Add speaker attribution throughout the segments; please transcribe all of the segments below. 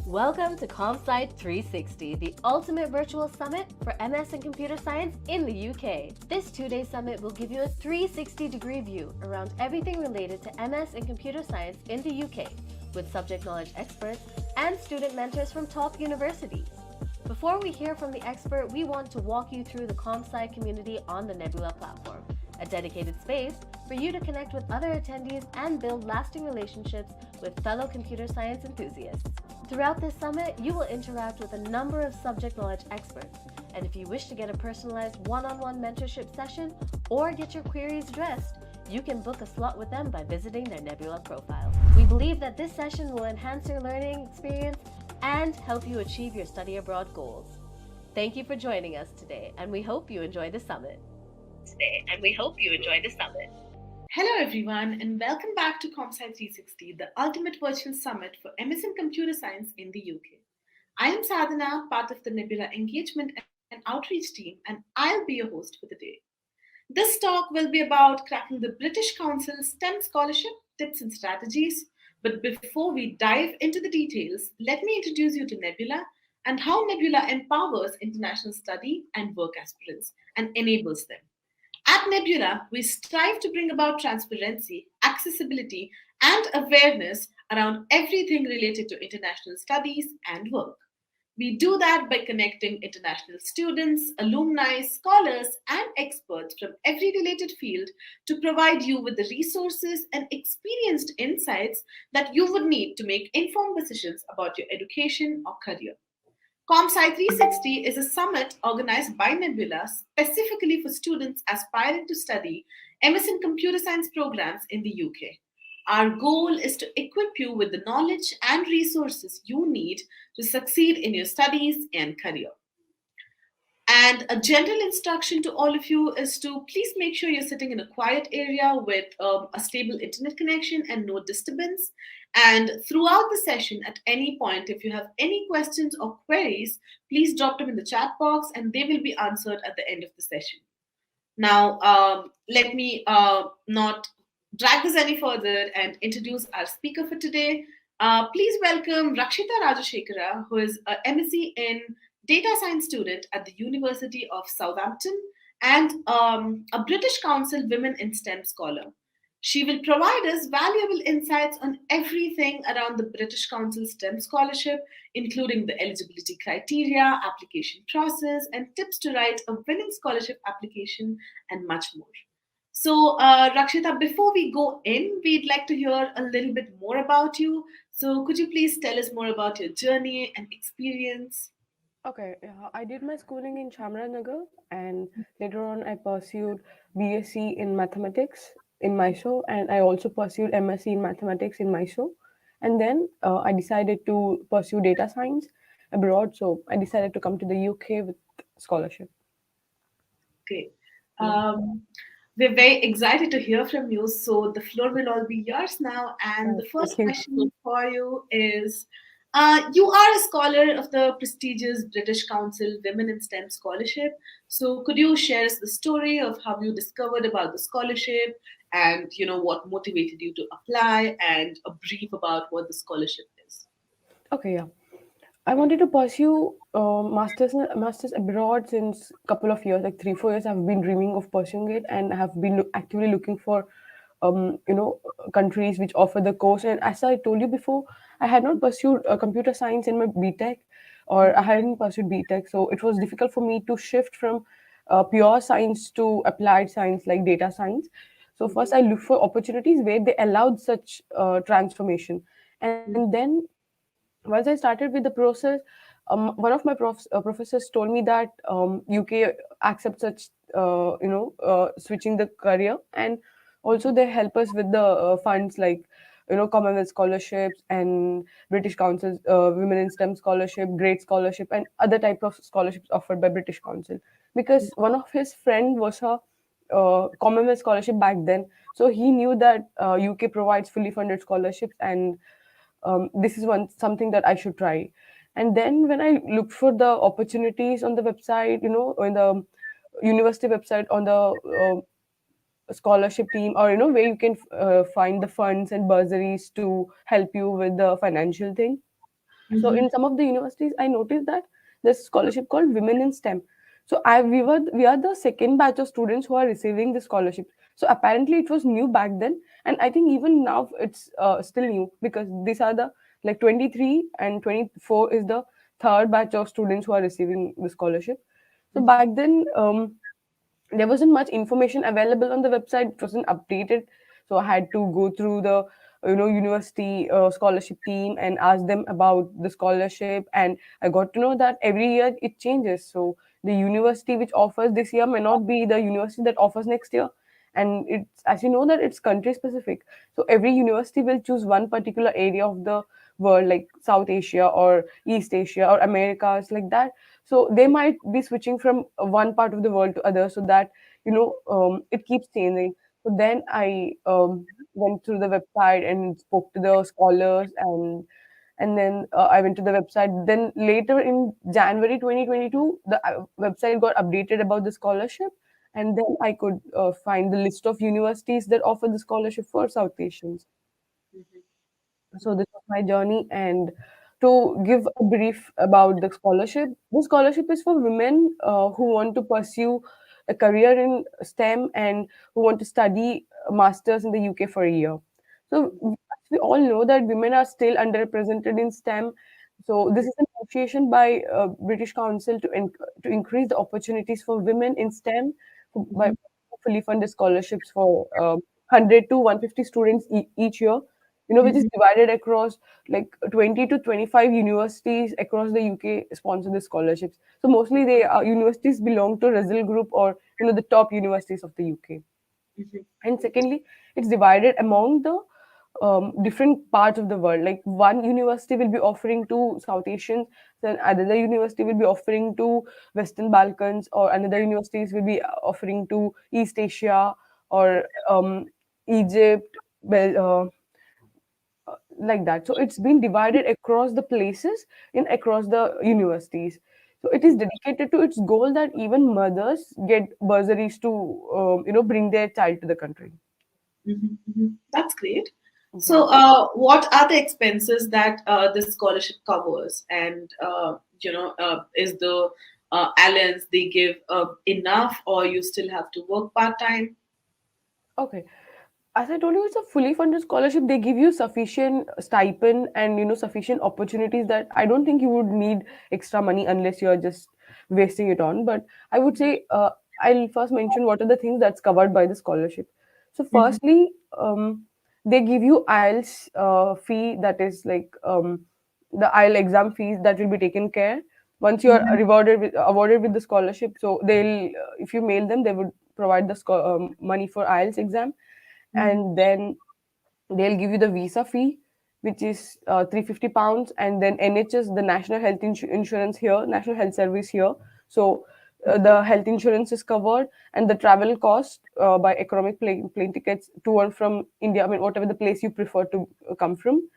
Speaker 1: Welcome to CompSci360, the ultimate virtual summit for MS and computer science in the UK. This two-day summit will give you a 360-degree view around everything related to MS and computer science in the UK, with subject knowledge experts and student mentors from top universities. Before we hear from the expert, we want to walk you through the CompSci community on the Nebula platform, a dedicated space for you to connect with other attendees and build lasting relationships with fellow computer science enthusiasts. Throughout this summit, you will interact with a number of subject knowledge experts, and if you wish to get a personalized one-on-one mentorship session or get your queries addressed, you can book a slot with them by visiting their Nebula profile. We believe that this session will enhance your learning experience and help you achieve your study abroad goals. Thank you for joining us today, and we hope you enjoy the summit.
Speaker 2: Hello everyone and welcome back to CompSci360, the ultimate virtual summit for MS in computer science in the UK. I am Sadhana, part of the Nebula engagement and outreach team, and I'll be your host for the day. This talk will be about cracking the British Council STEM scholarship tips and strategies. But before we dive into the details, let me introduce you to Nebula and how Nebula empowers international study and work aspirants and enables them. At Nebula, we strive to bring about transparency, accessibility, and awareness around everything related to international studies and work. We do that by connecting international students, alumni, scholars, and experts from every related field to provide you with the resources and experienced insights that you would need to make informed decisions about your education or career. CompSci 360 is a summit organized by Nebula specifically for students aspiring to study MS in computer science programs in the UK. Our goal is to equip you with the knowledge and resources you need to succeed in your studies and career. And a general instruction to all of you is to please make sure you're sitting in a quiet area with a stable internet connection and no disturbance. And throughout the session, at any point, if you have any questions or queries, please drop them in the chat box and they will be answered at the end of the session. Now, let me not drag this any further and introduce our speaker for today. Please welcome Rakshitha Rajashekara, who is a MSc in data science student at the University of Southampton and a British Council Women in STEM scholar. She will provide us valuable insights on everything around the British Council STEM scholarship, including the eligibility criteria, application process, and tips to write a winning scholarship application, and much more. So, Rakshita, before we go in, we'd like to hear a little bit more about you. So, could you please tell us more about your journey and experience?
Speaker 3: Okay, I did my schooling in Chamaranagar and later on I pursued BSc in mathematics in Mysore and I also pursued MSc in mathematics in Mysore. And then I decided to pursue data science abroad, so I decided to come to the UK with scholarship.
Speaker 2: Okay.
Speaker 3: Yeah.
Speaker 2: We're very excited to hear from you. So the floor will all be yours now. And the
Speaker 3: Thank
Speaker 2: first
Speaker 3: you.
Speaker 2: question for you is you are a scholar of the prestigious British Council Women in STEM Scholarship. So could you share us the story of how you discovered about the scholarship and what motivated you to apply and a brief about what the scholarship is?
Speaker 3: Okay, yeah. I wanted to pursue masters abroad since couple of years, like 3 4 years. I've been dreaming of pursuing it, and have been actively looking for, countries which offer the course. And as I told you before, I had not pursued computer science in my BTech, or I hadn't pursued BTech, so it was difficult for me to shift from pure science to applied science like data science. So first, I looked for opportunities where they allowed such transformation, and then once I started with the process, one of my professors told me that UK accepts such, switching the career, and also they help us with the funds like Commonwealth scholarships and British Council's Women in STEM scholarship, Great Scholarship, and other type of scholarships offered by British Council. Because one of his friend was a Commonwealth scholarship back then, so he knew that UK provides fully funded scholarships, and this is one something that I should try. And then when I looked for the opportunities on the website, on the university website, on the scholarship team, or where you can find the funds and bursaries to help you with the financial thing. So
Speaker 2: Mm-hmm.
Speaker 3: in some of the universities, I noticed that there's a scholarship called Women in STEM. So we are the second batch of students who are receiving the scholarship. So apparently it was new back then, and I think even now it's still new, because these are the, like, 23 and 24 is the third batch of students who are receiving the scholarship. So back then, there wasn't much information available on the website. It wasn't updated, so I had to go through the university scholarship team and ask them about the scholarship. And I got to know that every year it changes. So the university which offers this year may not be the university that offers next year. And it's, as you know, that it's country specific. So every university will choose one particular area of the world, like South Asia or East Asia or Americas, like that. So they might be switching from one part of the world to other, so that it keeps changing. So then I went through the website and spoke to the scholars, and then I went to the website. Then later in January 2022, the website got updated about the scholarship, and then I could find the list of universities that offer the scholarship for South Asians. So this was my journey. And to give a brief about the scholarship, this scholarship is for women who want to pursue a career in STEM and who want to study a masters in the UK for a year. So we all know that women are still underrepresented in STEM. So this is an initiation by British Council to increase the opportunities for women in STEM by fully funded scholarships for 100 to 150 students each year, which is
Speaker 2: Mm-hmm.
Speaker 3: divided across like 20 to 25 universities across the UK sponsor the scholarships. So mostly they universities belong to Russell Group, or the top universities of the UK.
Speaker 2: Mm-hmm.
Speaker 3: And secondly, it's divided among the different parts of the world. Like one university will be offering to South Asians, then another university will be offering to Western Balkans, or another universities will be offering to East Asia, or Egypt, like that. So it's been divided across the places in across the universities. So it is dedicated to its goal that even mothers get bursaries to bring their child to the country.
Speaker 2: Mm-hmm. That's great.
Speaker 3: Mhm.
Speaker 2: So, what are the expenses that this scholarship covers? And is the allowance they give enough, or you still have to work part time?
Speaker 3: Okay. As I told you, it's a fully funded scholarship. They give you sufficient stipend and sufficient opportunities that I don't think you would need extra money unless you're just wasting it on. But I would say I'll first mention what are the things that's covered by the scholarship. So,
Speaker 2: Mm-hmm.
Speaker 3: firstly, they give you IELTS fee, that is like the IELTS exam fees that will be taken care once you are
Speaker 2: Mm-hmm.
Speaker 3: awarded with the scholarship. So they'll if you mail them, they would provide the money for IELTS exam.
Speaker 2: Mm-hmm.
Speaker 3: And then they'll give you the visa fee, which is £350. And then NHS, the national health insurance here, national health service here. So the health insurance is covered, and the travel cost by economic plane tickets to and from India, I mean whatever the place you prefer to come from.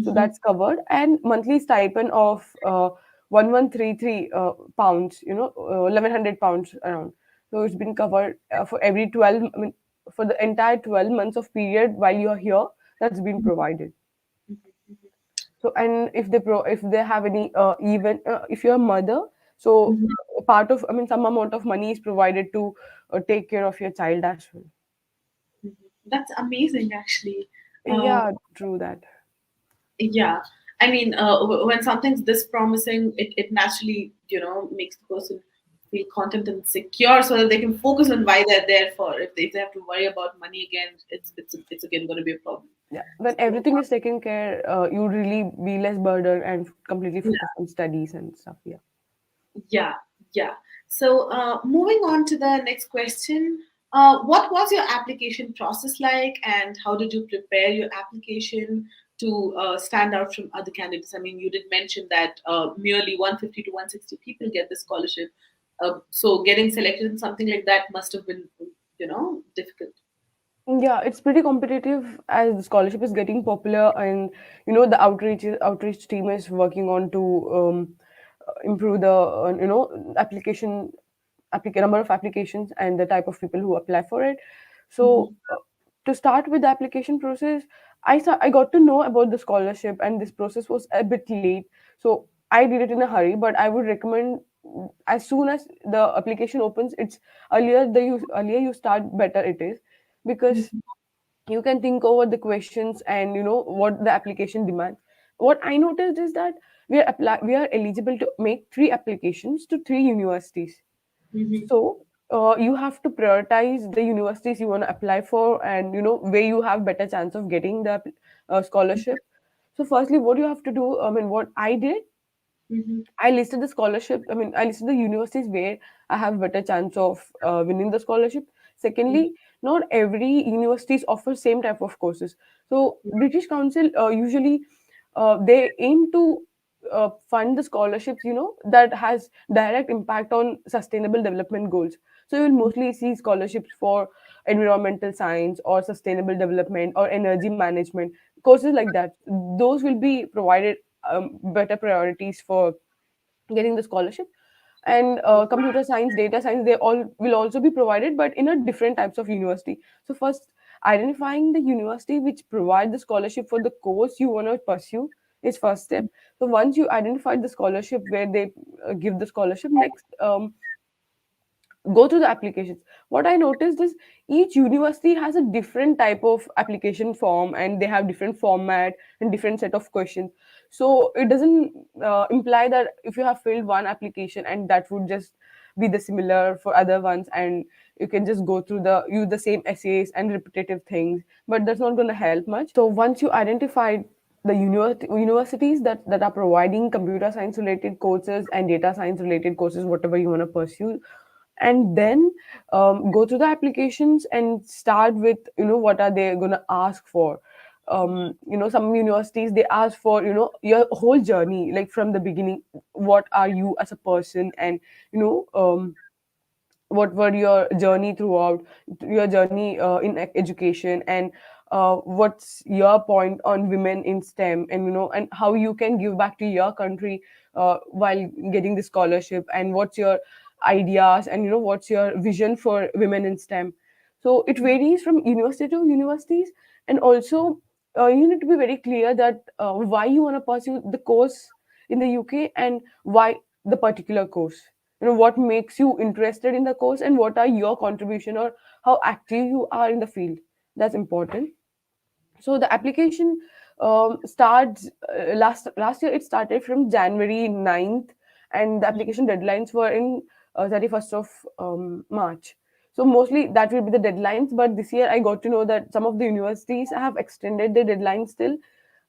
Speaker 3: So
Speaker 2: Mm-hmm.
Speaker 3: that's covered. And monthly stipend of 1133 pounds, 1100 pounds around. So it's been covered for every 12, I mean, for the entire 12 months of period while you're here, that's been provided. So, and if they have any even if you're a mother, so
Speaker 2: Mm-hmm.
Speaker 3: part of, I mean, some amount of money is provided to take care of your child as well.
Speaker 2: That's amazing, actually. Uh,
Speaker 3: Yeah, true that.
Speaker 2: yeah, I mean, when something's this promising, it naturally, makes the person feel content and secure, so that they can focus on why they're there for. If they have to worry about money again, it's again going to be a problem.
Speaker 3: Yeah, when
Speaker 2: So,
Speaker 3: everything is taken care, you really be less burdened and completely focus
Speaker 2: yeah.
Speaker 3: on studies and stuff. Yeah.
Speaker 2: Yeah, yeah. So, moving on to the next question. What was your application process like, and how did you prepare your application to stand out from other candidates? I mean, you did mention that merely 150 to 160 people get the scholarship. So, getting selected in something like that must have been, difficult.
Speaker 3: Yeah, it's pretty competitive as the scholarship is getting popular, and the outreach team is working on to improve the application number of applications and the type of people who apply for it. So to start with the application process, I got to know about the scholarship, and this process was a bit late. So I did it in a hurry, but I would recommend, as soon as the application opens, it's earlier you start, better it is, because
Speaker 2: Mhm.
Speaker 3: you can think over the questions and what the application demands. What I noticed is that we are eligible to make three applications to three universities.
Speaker 2: Mhm.
Speaker 3: So you have to prioritize the universities you want to apply for, and where you have better chance of getting the scholarship. So firstly, what you have to do, I mean, what I did,
Speaker 2: Mhm.
Speaker 3: I listed the scholarship. I mean, I listed the universities where I have better chance of winning the scholarship.
Speaker 2: Mhm.
Speaker 3: Secondly, not every universities offer same type of courses. So British Council usually they aim to fund the scholarships, that has direct impact on sustainable development goals. So you will mostly see scholarships for environmental science or sustainable development or energy management courses like that. Those will be provided better priorities for getting the scholarship. And computer science, data science, they all will also be provided, but in a different types of university. So first, identifying the university which provide the scholarship for the course you want to pursue is first step. So once you identify the scholarship where they give the scholarship, next, go through the applications. What I noticed is each university has a different type of application form, and they have different format and different set of questions. So it doesn't imply that if you have filled one application and that would just be the similar for other ones, and you can just go through the use the same essays and repetitive things, but that's not going to help much. So once you identified the universities that are providing computer science related courses and data science related courses, whatever you want to pursue, and then go through the applications and start with what are they going to ask for. Some universities, they ask for your whole journey, like from the beginning, what are you as a person, and you know um, what were your journey throughout your journey in education, and what's your point on women in STEM, and and how you can give back to your country while getting the scholarship, and what's your ideas, and what's your vision for women in STEM. So it varies from university to universities. And also you need to be very clear that why you want to pursue the course in the UK, and why the particular course, what makes you interested in the course, and what are your contribution, or how active you are in the field. That's important. So the application starts last year. It started from January 9th, and the application deadlines were in 31st of March. So mostly that will be the deadlines, but this year I got to know that some of the universities have extended their deadlines till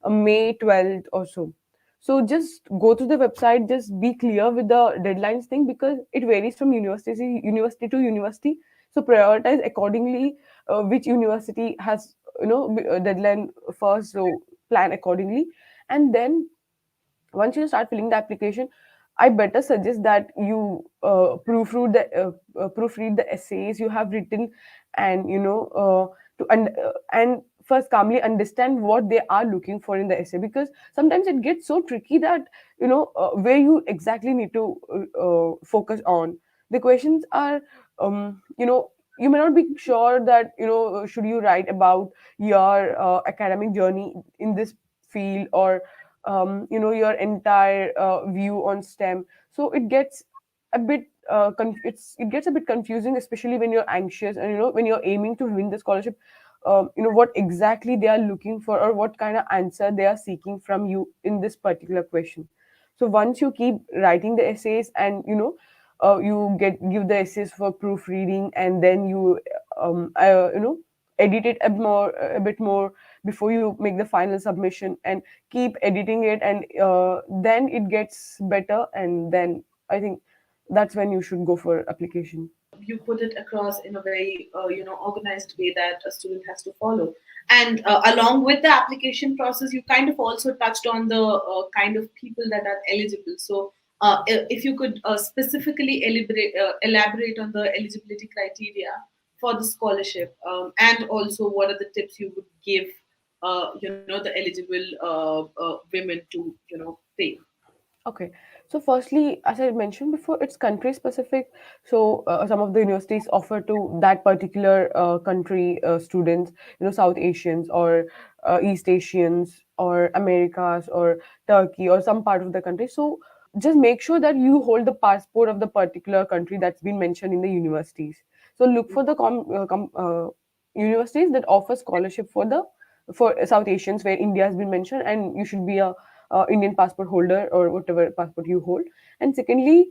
Speaker 3: May 12th or so. So just go to the website, just be clear with the deadlines thing, because it varies from university to university. So prioritize accordingly which university has deadline first, so plan accordingly. And then once you start filling the application, I better suggest that you proofread the essays you have written, and and first calmly understand what they are looking for in the essay, because sometimes it gets so tricky that where you exactly need to focus on. The questions are you may not be sure that should you write about your academic journey in this field, or your entire view on STEM. So it gets a bit it gets a bit confusing, especially when you're anxious, and when you're aiming to win the scholarship. What exactly they are looking for, or what kind of answer they are seeking from you in this particular question. So once you keep writing the essays, and you give the essays for proofreading, and then you edit it a bit more before you make the final submission, and keep editing it, and then it gets better, and then I think that's when you should go for application.
Speaker 2: You put it across in a very organized way that a student has to follow. And along with the application process, you kind of also touched on the kind of people that are eligible. So if you could specifically elaborate on the eligibility criteria for the scholarship, and also what are the tips you would give the eligible women to take.
Speaker 3: Okay. So firstly, as I mentioned before, it's country specific. So some of the universities offer to that particular country students, South Asians or East Asians or Americas or Turkey or some part of the country. So just make sure that you hold the passport of the particular country that's been mentioned in the universities. So look for the universities that offer scholarship for South Asians where India has been mentioned, and you should be a Indian passport holder or whatever passport you hold. And secondly,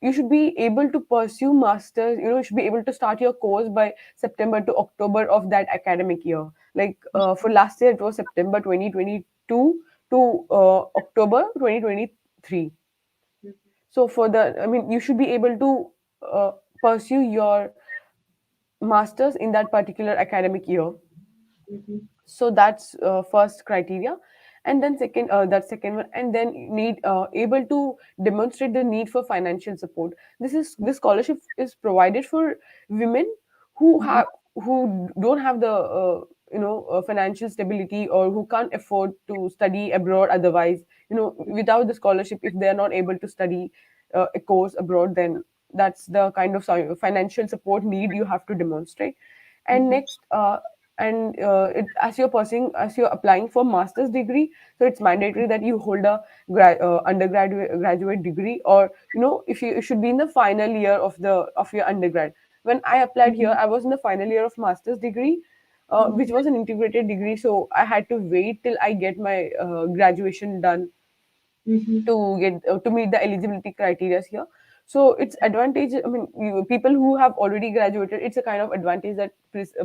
Speaker 3: you should be able to pursue masters. You should be able to start your course by September to October of that academic year. Like for last year, it was September 2022 to October 2023. So for the, I mean, you should be able to pursue your masters in that particular academic year.
Speaker 2: Mm-hmm.
Speaker 3: So that's first criteria. And then second, that second one, and then need able to demonstrate the need for financial support. This scholarship is provided for women who
Speaker 2: Mm-hmm.
Speaker 3: don't have the financial stability, or who can't afford to study abroad otherwise. Without the scholarship, if they are not able to study a course abroad, then that's the kind of financial support need you have to demonstrate. And
Speaker 2: Mm-hmm.
Speaker 3: next, as you're pursuing, as you're applying for master's degree, so it's mandatory that you hold a undergraduate graduate degree, or if you should be in the final year of your undergrad. When I applied here, I was in the final year of master's degree, which was an integrated degree, so I had to wait till I get my graduation done
Speaker 2: Mm-hmm.
Speaker 3: to meet the eligibility criteria here. So it's advantage. I mean, people who have already graduated, it's a kind of advantage that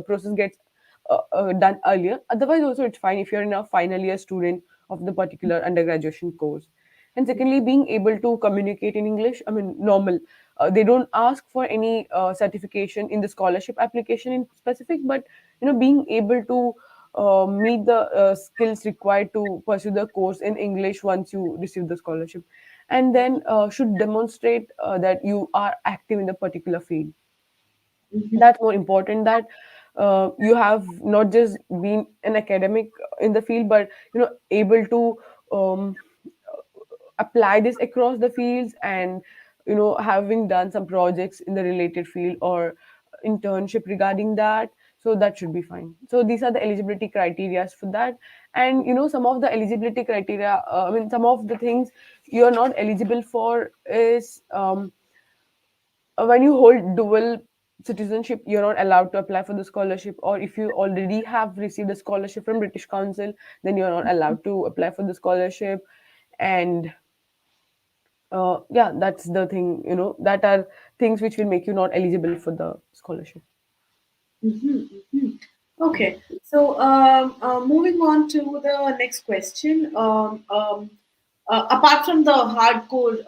Speaker 3: process gets done earlier. Otherwise, also it's fine if you're in a final year student of the particular undergraduation course. And secondly, being able to communicate in English. I mean, normal. They don't ask for any certification in the scholarship application in specific, but being able to meet the skills required to pursue the course in English once you receive the scholarship. And then should demonstrate that you are active in the particular field.
Speaker 2: Mm-hmm.
Speaker 3: That's more important, that you have not just been an academic in the field, but able to um, apply this across the fields, and having done some projects in the related field or internship regarding that. So that should be fine. So these are the eligibility criteria for that. And some of the eligibility criteria, I mean, some of the things you're not eligible for is when you hold dual citizenship, you're not allowed to apply for the scholarship. Or if you already have received a scholarship from British Council, then you're not allowed to apply for the scholarship. And yeah, that's the thing, that are things which will make you not eligible for the scholarship.
Speaker 2: Mm-hmm. Mm-hmm. Okay, so moving on to the next question. Apart from the hardcore,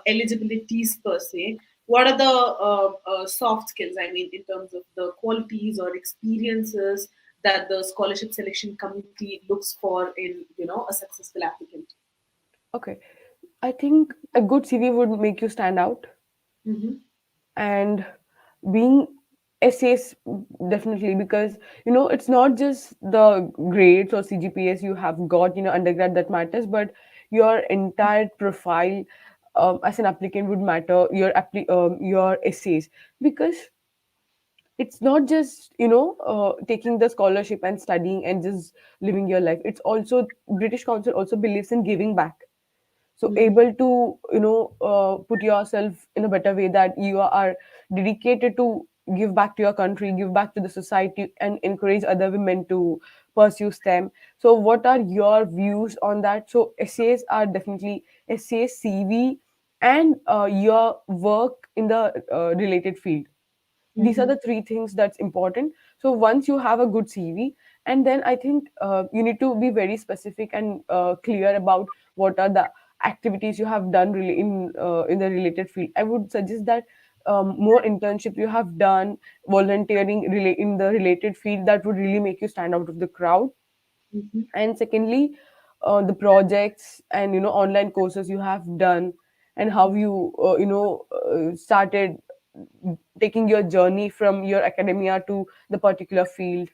Speaker 2: eligibilities per se, what are the soft skills? I mean, in terms of the qualities or experiences that the scholarship selection committee looks for in, a successful applicant.
Speaker 3: Okay, I think a good CV would make you stand out.
Speaker 2: Mm-hmm.
Speaker 3: And being essays, definitely, because it's not just the grades or CGPAs you have got undergrad that matters, but your entire profile as an applicant would matter, your essays. Because it's not just taking the scholarship and studying and just living your life. It's also, British Council also believes in giving back. So
Speaker 2: Mm-hmm.
Speaker 3: able to put yourself in a better way, that you are dedicated to give back to your country, give back to the society, and encourage other women to pursue STEM. So what are your views on that? So essays are definitely essays, CV, and your work in the related field. These are
Speaker 2: Mm-hmm.
Speaker 3: the three things that's important. So once you have a good CV, and then I think you need to be very specific and clear about what are the activities you have done really in the related field. I would suggest that more internships you have done, volunteering in the related field, that would really make you stand out of the crowd.
Speaker 2: Mm-hmm.
Speaker 3: And secondly, the projects and online courses you have done, and how you started taking your journey from your academia to the particular field.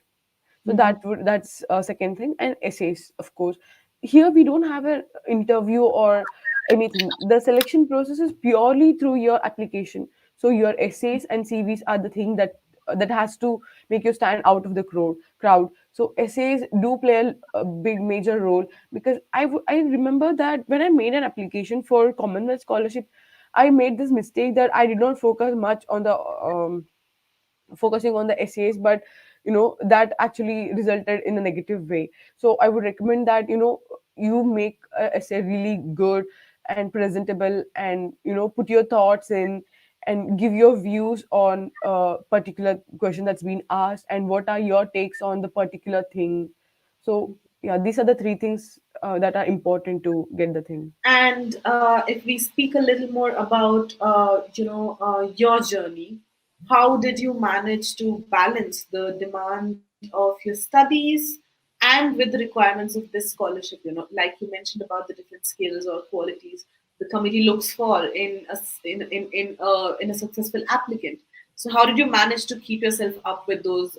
Speaker 3: So
Speaker 2: Mm-hmm.
Speaker 3: that's a second thing. And essays, of course. Here we don't have an interview or anything. The selection process is purely through your application. So your essays and CVs are the thing that has to make you stand out of the crowd. So essays do play a big major role, because I remember that when I made an application for Commonwealth scholarship, I made this mistake that I did not focus much on the focusing on the essays, but that actually resulted in a negative way. So I would recommend that you make a essay really good and presentable, and put your thoughts in, and give your views on a particular question that's been asked, and what are your takes on the particular thing. So yeah, these are the three things that are important to get the thing.
Speaker 2: And if we speak a little more about, your journey, how did you manage to balance the demand of your studies and with the requirements of this scholarship? Like you mentioned about the different skills or qualities the committee looks for in a in a successful applicant. So, how did you manage to keep yourself up with those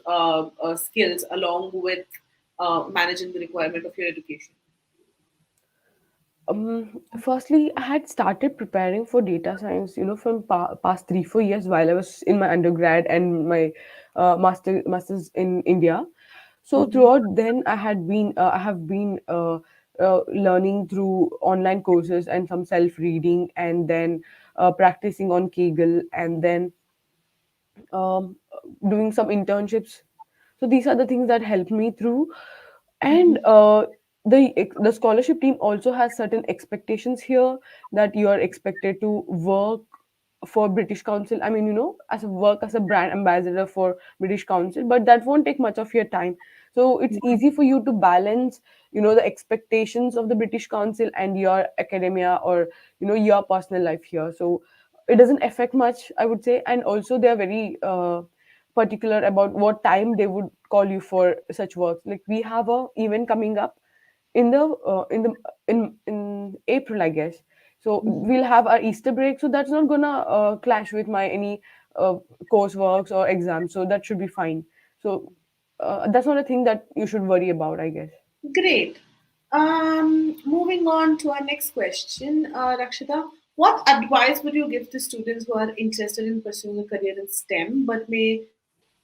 Speaker 2: skills along with managing the requirement of your education?
Speaker 3: Firstly, I had started preparing for data science, from past 3 4 years, while I was in my undergrad and my masters in India. So
Speaker 2: Mm-hmm.
Speaker 3: throughout then, I have been learning through online courses and some self reading, and then practicing on Kaggle, and then um, doing some internships. So these are the things that helped me through. And the scholarship team also has certain expectations here, that you are expected to work for British Council. I mean, as a work as a brand ambassador for British Council, but that won't take much of your time. So it's easy for you to balance, the expectations of the British Council and your academia, or your personal life here. So it doesn't affect much, I would say. And also they are very particular about what time they would call you for such works. Like we have a event coming up in April, I guess. So we'll have our Easter break, so that's not gonna clash with my any uh, courseworks or exams. So that should be fine. So that's not a thing that you should worry about, I guess.
Speaker 2: Great. Moving on to our next question, Rakshita. What advice would you give to students who are interested in pursuing a career in STEM but may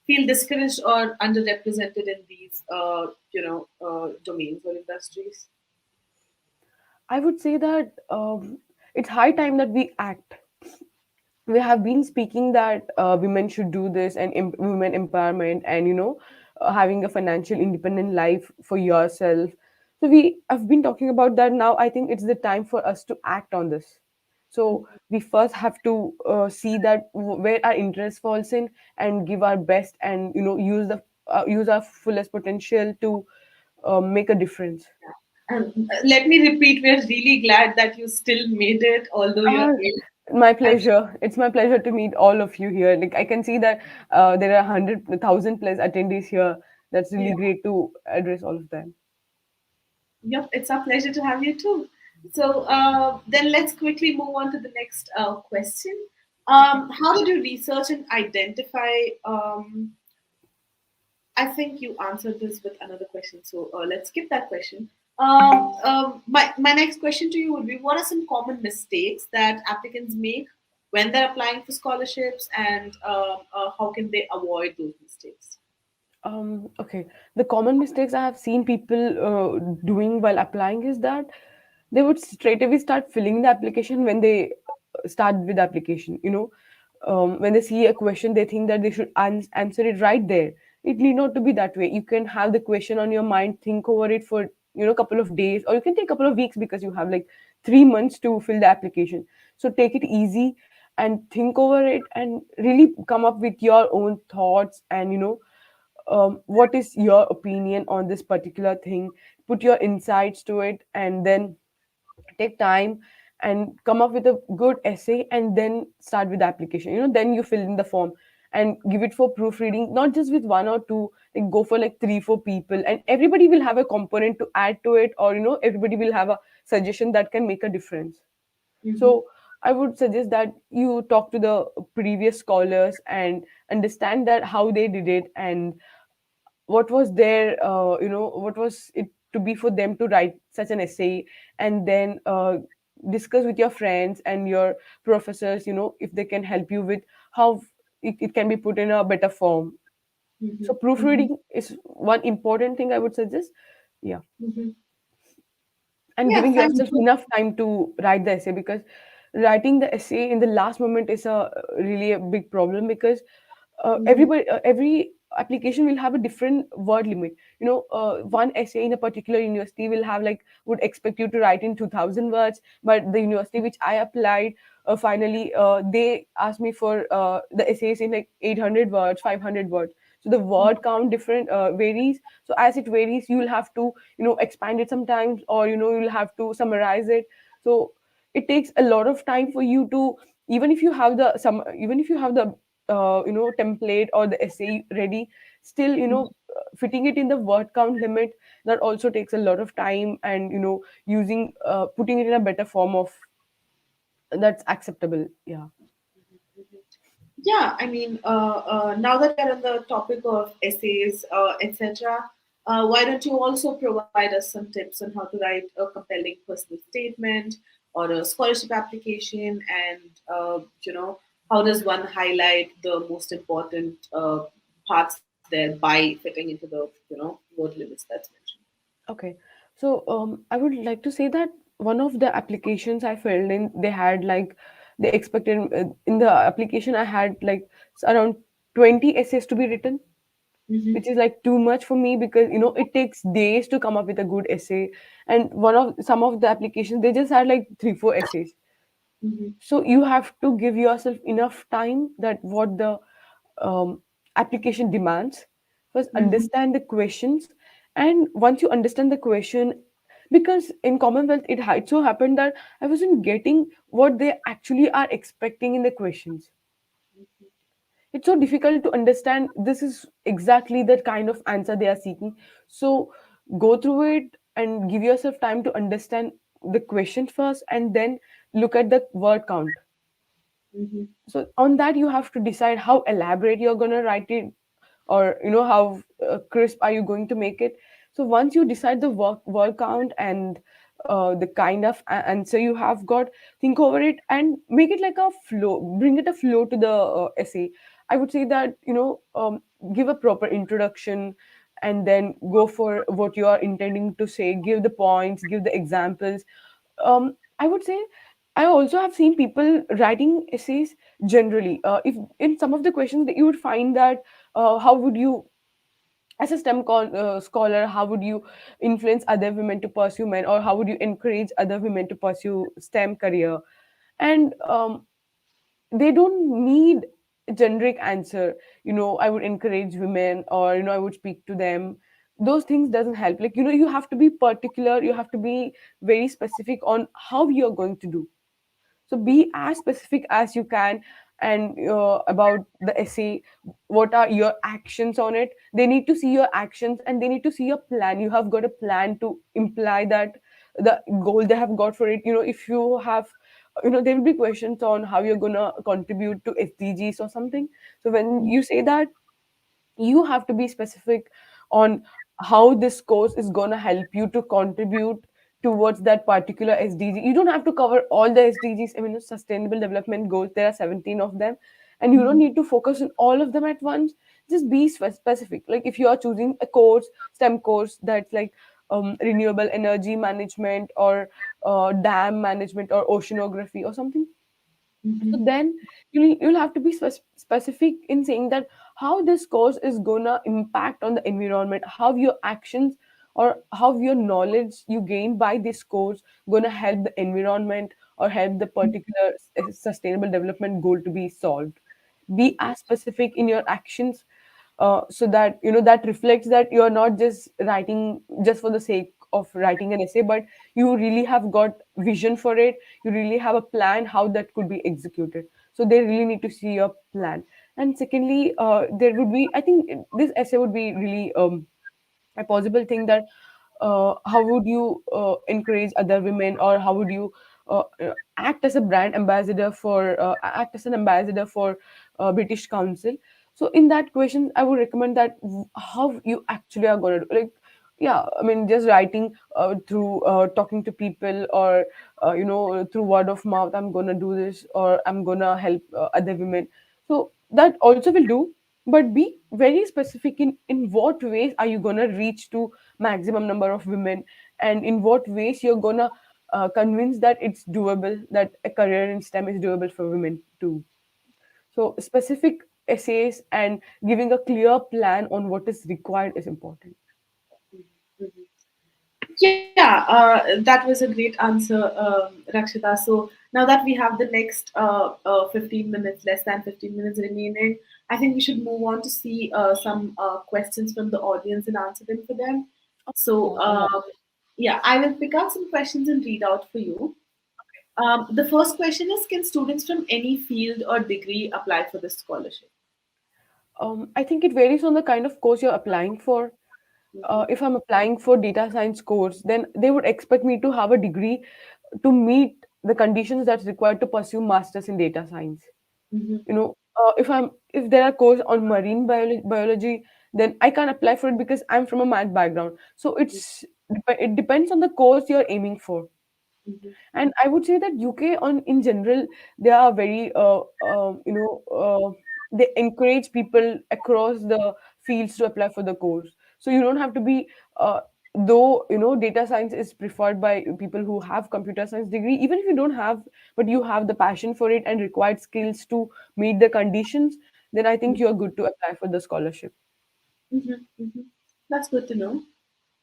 Speaker 2: feel discouraged or underrepresented in these, domains or industries?
Speaker 3: I would say that it's high time that we act. We have been speaking that women should do this, and women empowerment, and having a financial independent life for yourself. So we have been talking about that. Now I think it's the time for us to act on this. So we first have to see that where our interest falls in, and give our best, and use our fullest potential to make a difference.
Speaker 2: And let me repeat, we're really glad that you still made it, although you're
Speaker 3: Ah,
Speaker 2: ill.
Speaker 3: my
Speaker 2: And
Speaker 3: pleasure. It's my pleasure to meet all of you here. Like I can see that there are 100,000 plus attendees here. That's
Speaker 2: yeah,
Speaker 3: really great to address all of them.
Speaker 2: yep, it's our pleasure to have you too. So then let's quickly move on to the next question. How did you research and identify? I think you answered this with another question, so let's skip that question. My next question to you would be: what are some common mistakes that applicants make when they're applying for scholarships, and how can they avoid those mistakes?
Speaker 3: Okay. The common mistakes I have seen people doing while applying is that they would straight away start filling the application when they start with the application. When they see a question, they think that they should answer it right there. It need not to be that way. You can have the question on your mind, think over it for a couple of days, or you can take a couple of weeks, because you have like 3 months to fill the application. So take it easy and think over it, and really come up with your own thoughts, and what is your opinion on this particular thing. Put your insights to it, and then take time and come up with a good essay, and then start with the application. Then you fill in the form and give it for proofreading, not just with one or two. Like go for like 3 4 people, and everybody will have a component to add to it, or everybody will have a suggestion that can make a difference.
Speaker 2: Mm-hmm.
Speaker 3: So I would suggest that you talk to the previous scholars, and understand that how they did it, and what was their what was it to be for them to write such an essay, and then discuss with your friends and your professors, if they can help you with how it can be put in a better form. So
Speaker 2: Mm-hmm. Mm-hmm.
Speaker 3: proofreading is one important thing I would suggest. Yeah.
Speaker 2: Mm-hmm.
Speaker 3: And
Speaker 2: Yeah,
Speaker 3: giving
Speaker 2: sounds
Speaker 3: yourself
Speaker 2: good.
Speaker 3: enough time to write the essay, because writing the essay in the last moment is a really a big problem, because
Speaker 2: Mm-hmm.
Speaker 3: every application will have a different word limit. One essay in a particular university will have, like, would expect you to write in 2000 words, but the university which I applied, finally they asked me for the essays in like 800 words, 500 words. So the word count different varies. So as it varies, you will have to expand it sometimes, or you'll have to summarize it. So it takes a lot of time for you to, even if you have the template or the essay ready, still fitting it in the word count limit, that also takes a lot of time, and using putting it in a better form of that's acceptable. Yeah.
Speaker 2: Yeah, I mean, now that we are on the topic of essays, etc., why don't you also provide us some tips on how to write a compelling personal statement or a scholarship application, and how does one highlight the most important parts there by fitting into the word limits that's mentioned.
Speaker 3: Okay. So I would like to say that one of the applications I filled in, they had like, they expected in the application I had like around 20 essays to be written,
Speaker 2: Mm-hmm.
Speaker 3: which is like too much for me, because it takes days to come up with a good essay. And one of some of the applications, they just had like 3 4 essays.
Speaker 2: Mm-hmm.
Speaker 3: So you have to give yourself enough time, that what the um, application demands. First
Speaker 2: Mm-hmm.
Speaker 3: understand the questions, and once you understand the question, because in Commonwealth it so happened that I wasn't getting what they actually are expecting in the questions. It's so difficult to understand this is exactly the kind of answer they are seeking. So go through it and give yourself time to understand the question first, and then look at the word count.
Speaker 2: Mm-hmm.
Speaker 3: So on that you have to decide how elaborate you're going to write it, or how crisp are you going to make it. So once you decide the word count and the kind of answer you have got, think over it and make it like a flow, bring it a flow to the essay. I would say that give a proper introduction, and then go for what you are intending to say, give the points, give the examples. I would say I also have seen people writing essays generally. If in some of the questions that you would find that how would you, as a scholar, how would you influence other women to pursue men, or how would you encourage other women to pursue STEM career? And they don't need a generic answer. I would encourage women, or I would speak to them. Those things doesn't help. Like, you have to be particular, you have to be very specific on how you're going to do. So be as specific as you can, and about the essay, what are your actions on it. They need to see your actions, and they need to see your plan. You have got a plan to imply that the goal they have got for it. If you have, there will be questions on how you're going to contribute to SDGs or something. So when you say that, you have to be specific on how this course is going to help you to contribute towards that particular SDG. You don't have to cover all the SDGs. I mean, the sustainable development goals, there are 17 of them, and you don't need to focus on all of them at once. Just be specific. Like, if you are choosing a course, STEM course, that's like renewable energy management, or dam management, or oceanography, or something. So
Speaker 2: Mm-hmm.
Speaker 3: then you'll have to be specific in saying that how this course is gonna impact on the environment, how your actions or how your knowledge you gain by this course gonna help the environment, or help the particular sustainable development goal to be solved. Be as specific in your actions, so that that reflects that you're not just writing just for the sake of writing an essay, but you really have got vision for it. You really have a plan how that could be executed. So they really need to see your plan. And secondly, there would be, I think this essay would be really a possible thing, that how would you encourage other women, or how would you act as a brand ambassador for act as an ambassador for British Council. So in that question I would recommend that how you actually are going to do, like, Yeah, I mean, just writing through talking to people, or through word of mouth, I'm gonna do this, or I'm gonna help other women. So that also will do, but be very specific in what ways are you gonna reach to maximum number of women, and in what ways you're gonna convince that it's doable, that a career in STEM is doable for women too. So specific essays and giving a clear plan on what is required is important.
Speaker 2: Yeah, that was a great answer, Rakshita. So now that we have the next 15 minutes, less than 15 minutes remaining, I think we should move on to see some questions from the audience and answer them for them. So,
Speaker 3: Yeah, all right.
Speaker 2: yeah, I will pick out some questions and read out for you. The first question is: can students from any field or degree apply for this scholarship?
Speaker 3: I think it varies on the kind of course you're applying for.
Speaker 2: Mm-hmm,
Speaker 3: If I'm applying for data science course, then they would expect me to have a degree to meet the conditions that's required to pursue masters in data science.
Speaker 2: mm-hmm,
Speaker 3: If there are course on marine biology, then I can't apply for it because I'm from a math background. So it depends on the course you're aiming for.
Speaker 2: mm-hmm,
Speaker 3: And I would say that UK on in general, they are very they encourage people across the fields to apply for the course. So you don't have to be though data science is preferred by people who have computer science degree. Even if you don't have, but you have the passion for it and required skills to meet the conditions, then I think you're good to apply for the scholarship.
Speaker 2: mm-hmm, mm-hmm. That's good to know.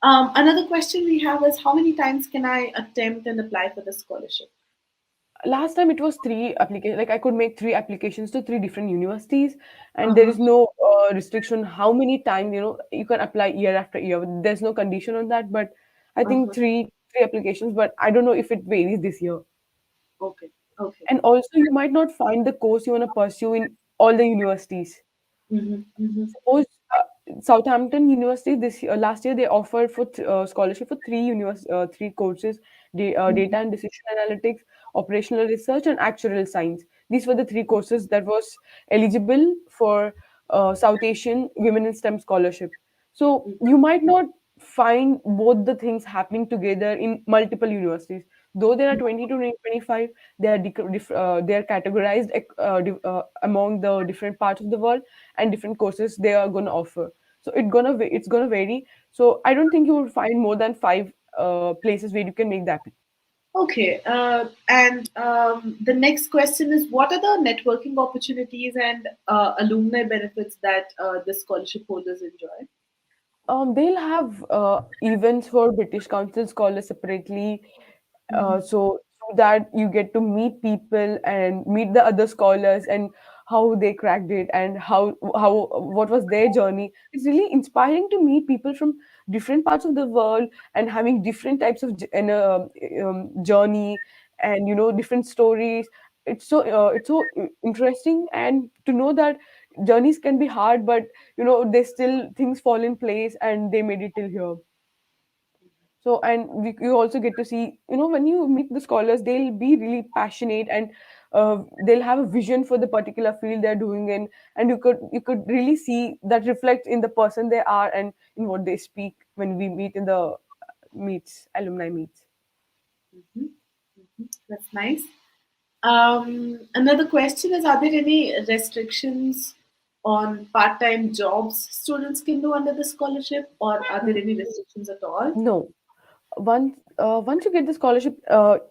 Speaker 2: Another question we have is: how many times can I attempt and apply for the scholarship?
Speaker 3: Last time it was three application, like I could make three applications to three different universities, and there
Speaker 2: Uh-huh.
Speaker 3: is no restriction how many times you can apply year after year. There's no condition on that, but I think
Speaker 2: Uh-huh.
Speaker 3: three applications, but I don't know if it varies this year.
Speaker 2: Okay. Okay.
Speaker 3: And also you might not find the course you want to pursue in all the universities.
Speaker 2: Mm-hmm. Mm-hmm.
Speaker 3: Suppose Southampton University this year, last year they offered for scholarship for three courses:
Speaker 2: Mm-hmm.
Speaker 3: data and decision analytics, operational research, and actuarial science. These were the three courses that was eligible for South Asian Women in STEM scholarship. So you might not find both the things happening together in multiple universities. Though there are 20 to 25, they are categorized among the different parts of the world and different courses they are going to offer. So it's gonna vary. So I don't think you will find more than five places where you can make that.
Speaker 2: Okay. And the next question is: what are the networking opportunities and alumni benefits that the scholarship holders enjoy?
Speaker 3: They'll have events for British Council scholars separately.
Speaker 2: Mm-hmm.
Speaker 3: So through that, you get to meet people and meet the other scholars and how they cracked it and how what was their journey. It's really inspiring to meet people from different parts of the world and having different types of journey, and different stories. It's so interesting, and to know that journeys can be hard, but they still things fall in place and they made it till here. So, and you also get to see, when you meet the scholars, they'll be really passionate, and they'll have a vision for the particular field they're doing in, and you could really see that reflect in the person they are and in what they speak when we meet in the meets, alumni meets.
Speaker 2: Mm-hmm. Mm-hmm. That's nice. Another question is: are there any restrictions on part-time jobs students can do under the scholarship, or are there any restrictions at all?
Speaker 3: No, once you get the scholarship,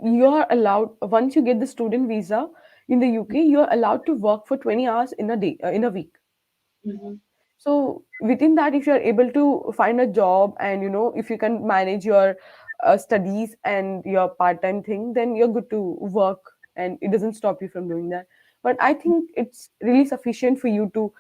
Speaker 3: you are allowed. Once you get the student visa in the UK, you are allowed to work for 20 hours in a day, in a week.
Speaker 2: Mm-hmm.
Speaker 3: So within that, if you're able to find a job, and if you can manage your studies and your part-time thing, then you're good to work, and it doesn't stop you from doing that. But I think it's really sufficient for you to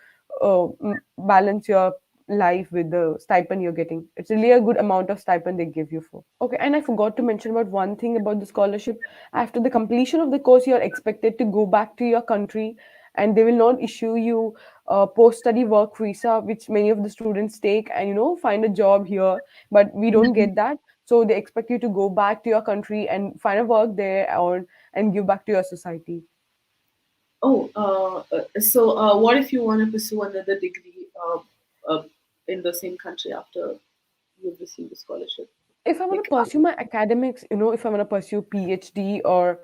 Speaker 3: balance your life with the stipend you're getting. It's really a good amount of stipend they give you for. Okay, and I forgot to mention about one thing about the scholarship. After the completion of the course, you're expected to go back to your country, and they will not issue you a post-study work visa, which many of the students take, and find a job here. But we don't get that, so they expect you to go back to your country and find a work there, or and give back to your society.
Speaker 2: Oh, so what if you want to pursue another degree uh, in the same country after you've received a scholarship?
Speaker 3: If I want
Speaker 2: Like,
Speaker 3: to pursue my academics, if I want to pursue PhD, or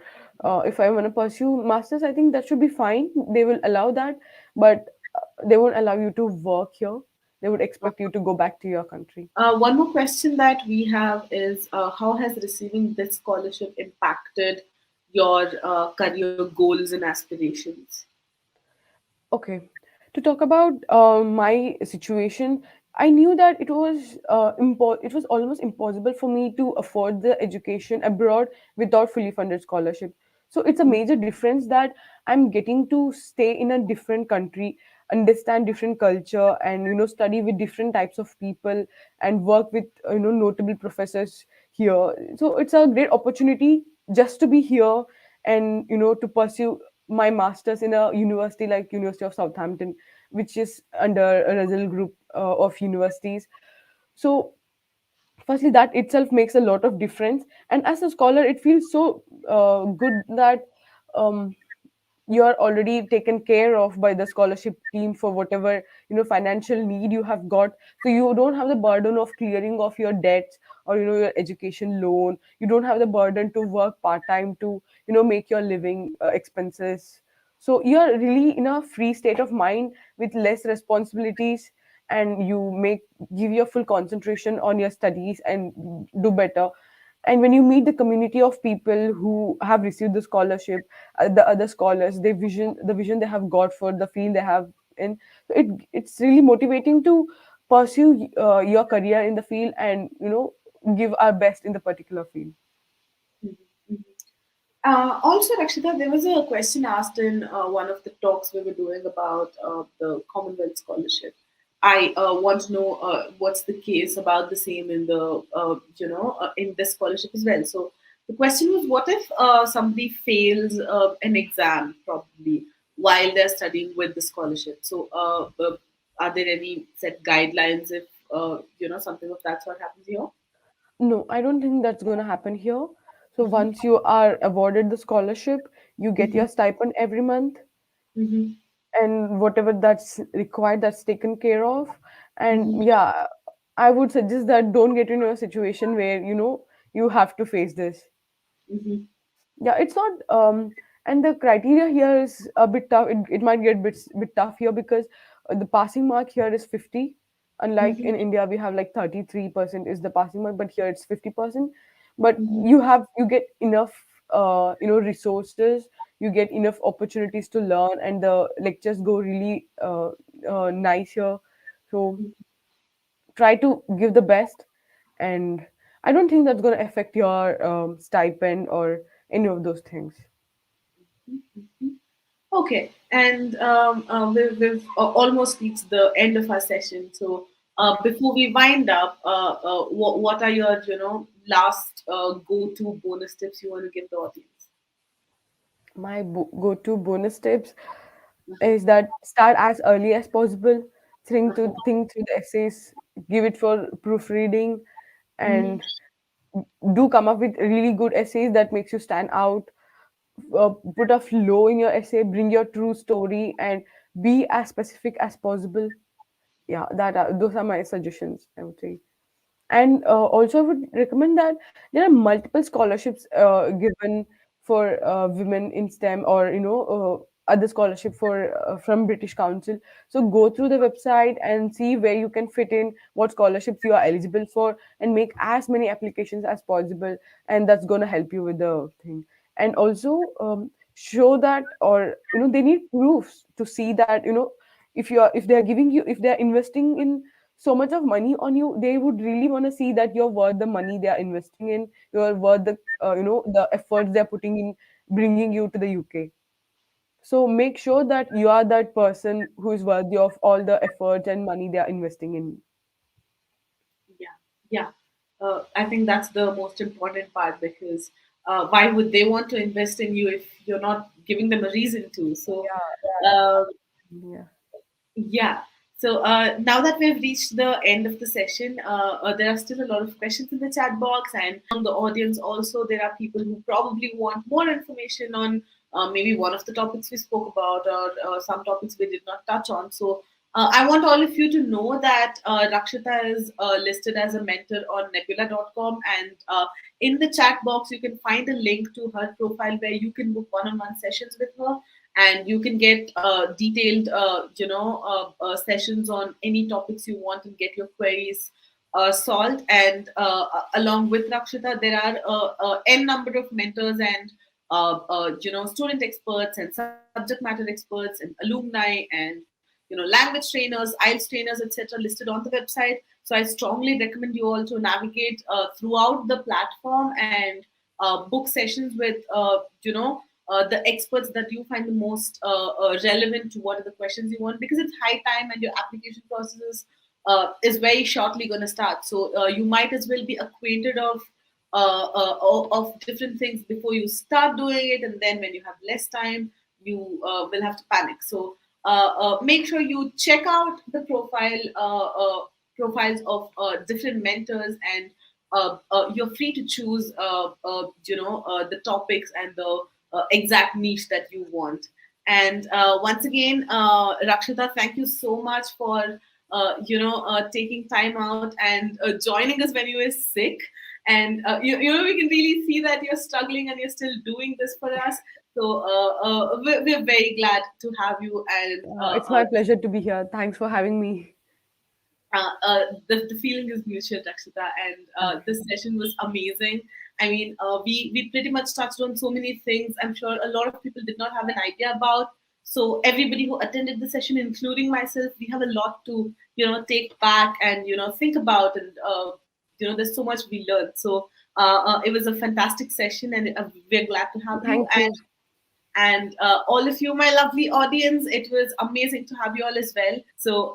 Speaker 3: if I want to pursue masters, I think that should be fine. They will allow that, but they won't allow you to work here. They would expect you to go back to your country.
Speaker 2: one more question that we have is, how has receiving this scholarship impacted your career goals and aspirations?
Speaker 3: Okay. To talk about my situation, I knew that it was almost impossible for me to afford the education abroad without fully funded scholarship. So it's a major difference that I'm getting to stay in a different country, understand different culture, and study with different types of people and work with notable professors here. So it's a great opportunity just to be here and to pursue my master's in a university like University of Southampton, which is under a Russell group of universities. So firstly, that itself makes a lot of difference, and as a scholar it feels so good that um, you are already taken care of by the scholarship team for whatever financial need you have got. So you don't have the burden of clearing off your debts, or your education loan. You don't have the burden to work part time to make your living expenses. So you are really in a free state of mind with less responsibilities, and you make give your full concentration on your studies and do better. And when you meet the community of people who have received the scholarship, the other scholars, the vision they have got for the field they have in, so it's really motivating to pursue your career in the field, and give our best in the particular field.
Speaker 2: Mhm. Also, Rakshita, there was a question asked in one of the talks we were doing about the Commonwealth Scholarship. I want to know what's the case about the same in the in this scholarship as well. So the question was, what if somebody fails an exam probably while they're studying with the scholarship? So are there any set guidelines if something of that sort happens here?
Speaker 3: No, I don't think that's going to happen here. So once you are awarded the scholarship, you get
Speaker 2: Mm-hmm.
Speaker 3: your stipend every month,
Speaker 2: Mm-hmm.
Speaker 3: and whatever that's required, that's taken care of.
Speaker 2: Mm-hmm.
Speaker 3: And yeah, I would suggest that don't get into a situation where you have to face this.
Speaker 2: Mm-hmm.
Speaker 3: Yeah, it's not and the criteria here is a bit tough. It might get bit tough here because the passing mark here is 50, unlike
Speaker 2: Mm-hmm.
Speaker 3: in India we have like 33% is the passing mark, but here it's 50%. But
Speaker 2: Mm-hmm.
Speaker 3: you get enough resources, you get enough opportunities to learn, and the lectures go really nice here. So try to give the best, and I don't think that's going to affect your stipend or any of those things.
Speaker 2: Okay, and we've almost reached the end of our session. So before we wind up, what are your last go-to bonus tips you want to give the audience?
Speaker 3: My go-to bonus tips is that start as early as possible. Think through the essays, give it for proofreading,
Speaker 2: Mm-hmm.
Speaker 3: and do come up with really good essays that makes you stand out. Put a flow in your essay, bring your true story, and be as specific as possible. Yeah, those are my suggestions, I would say. And also I would recommend that there are multiple scholarships given for women in STEM, or other scholarship for from British Council. So go through the website and see where you can fit in, what scholarships you are eligible for, and make as many applications as possible, and that's going to help you with the thing. And also show that, or they need proofs to see that if they're giving you, if they're investing in so much of money on you, they would really want to see that you're worth the money they are investing in, you're worth the the efforts they're putting in bringing you to the UK. So make sure that you are that person who is worthy of all the efforts and money they are investing in.
Speaker 2: Yeah, yeah. I think that's the most important part because why would they want to invest in you if you're not giving them a reason to? So,
Speaker 3: Yeah,
Speaker 2: uh,
Speaker 3: yeah.
Speaker 2: yeah. So now that we've reached the end of the session, there are still a lot of questions in the chat box, and among the audience also there are people who probably want more information on maybe one of the topics we spoke about or some topics we did not touch on. So I want all of you to know that Rakshitha is listed as a mentor on nebula.com, and in the chat box, you can find a link to her profile where you can book one-on-one sessions with her, and you can get detailed, sessions on any topics you want and get your queries solved. And along with Rakshitha, there are n number of mentors and student experts and subject matter experts and alumni and language trainers, IELTS trainers, etc., listed on the website. So I strongly recommend you all to navigate throughout the platform and book sessions with the experts that you find the most relevant to what are the questions you want, because it's high time and your application process is very shortly going to start. So you might as well be acquainted of different things before you start doing it, and then when you have less time, you will have to panic. So make sure you check out the profiles of different mentors, and you're free to choose the topics and the exact niche that you want. And once again, Rakshita, thank you so much for taking time out and joining us when you were sick. And we can really see that you're struggling and you're still doing this for us. So we're very glad to have you. And
Speaker 3: It's my pleasure to be here. Thanks for having me.
Speaker 2: the feeling is mutual, Rakshita, and this session was amazing. I mean, we pretty much touched on so many things I'm sure a lot of people did not have an idea about. So everybody who attended the session, including myself, we have a lot to take back and think about, and there's so much we learned. So it was a fantastic session, and we're glad to have you.
Speaker 3: Thank you.
Speaker 2: And all of you, my lovely audience, it was amazing to have you all as well. So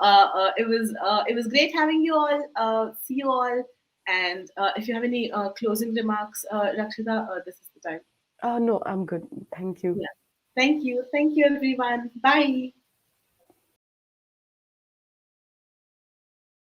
Speaker 2: it was great having you all. See you all. And if you have any closing remarks, Rakshita, this is the time.
Speaker 3: No, I'm good. Thank you.
Speaker 2: Yeah. Thank you, everyone. Bye.